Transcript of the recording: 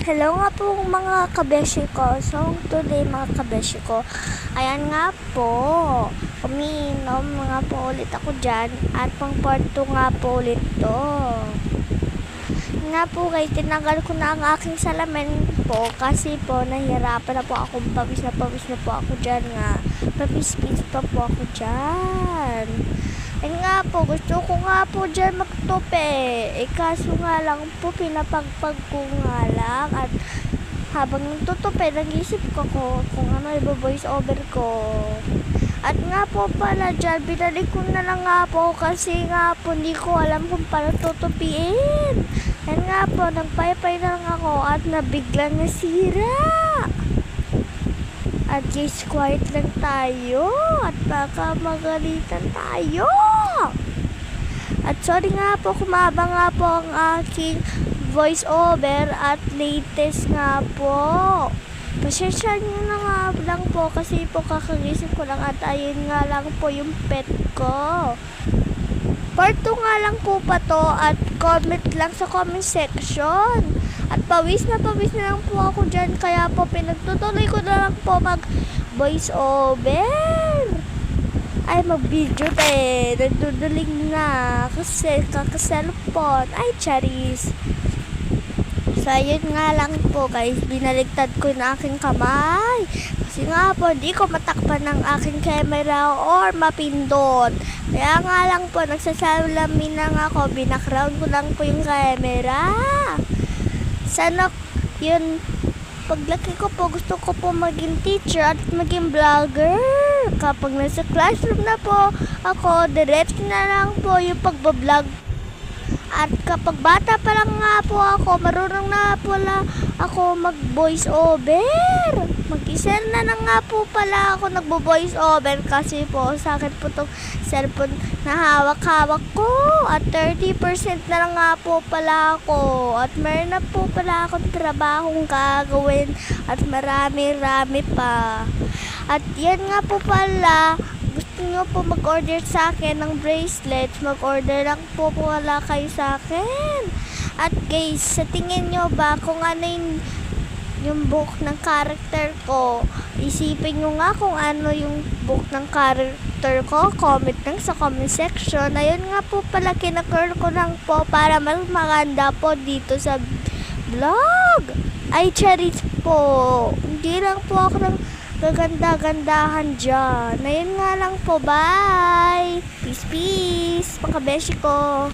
Hello nga po mga kabeshi ko. So today mga kabeshi ko, ayan nga po, umiinom nga po ulit ako dyan at pang part 2 nga po ulit to. Nga po guys, tinanggal ko na ang aking salamin po kasi po nahihirapan na po ako, pawis na po ako dyan nga. Papis-pis pa po ako dyan. Ayun nga po, gusto ko nga po dyan magtupi. Kaso nga lang po, pinapagpag ko nga lang. At habang nagtutupi, nag-isip ko kung ano i-voice over ko. At nga po pala dyan, binalik ko na lang nga po kasi nga po hindi ko alam kung paano tutupiin. Ayun nga po, nagpaypay na lang ako at nabiglang nasira. At guys, quiet lang tayo at baka magalitan tayo. At sorry nga po, kumaba nga po ang aking voice over at latest nga po. Pasensya nyo na nga lang po kasi po kakagising ko lang at ayun nga lang po yung pet ko. Part 2 nga lang po pa to at comment lang sa comment section. At pawis na lang po ako dyan kaya po pinagtutuloy ko na lang po mag voice over. Ay mag-video nagduduling na kasi kakaselfon. Ay charis. So ayun nga lang po guys, binaligtad ko na aking kamay. Kasi nga po, di ko matakpan ng aking camera or mapindot. Kaya nga lang po, nagsasalamin lang ako, binakround ko lang po yung camera. Sana yun, paglaki ko po, gusto ko po maging teacher at maging vlogger. Kapag nasa classroom na po ako, diretso na lang po yung pagbablog. At kapag bata pa lang nga po ako, marunong na pala ako mag-voice over. Mag-isa na lang nga po pala ako nagbo-voice over kasi po sa akin po itong cellphone na hawak-hawak ko. At 30% na lang nga po pala ako. At meron na po pala akong trabahong gagawin at marami-rami pa. At yan nga po pala, gusto nyo po mag-order sa akin ng bracelets, mag-order lang po wala kayo sa akin. At guys, sa tingin nyo ba kung ano yung book ng character ko, isipin nyo nga kung ano yung book ng character ko, comment lang sa comment section. Ayun nga po pala, kinacurl ko lang po para mas maganda po dito sa vlog. Ay charis po, hindi lang po ako ng gaganda-gandahan dyan. Ayun nga lang po, bye! Peace, peace! Mga beshi ko!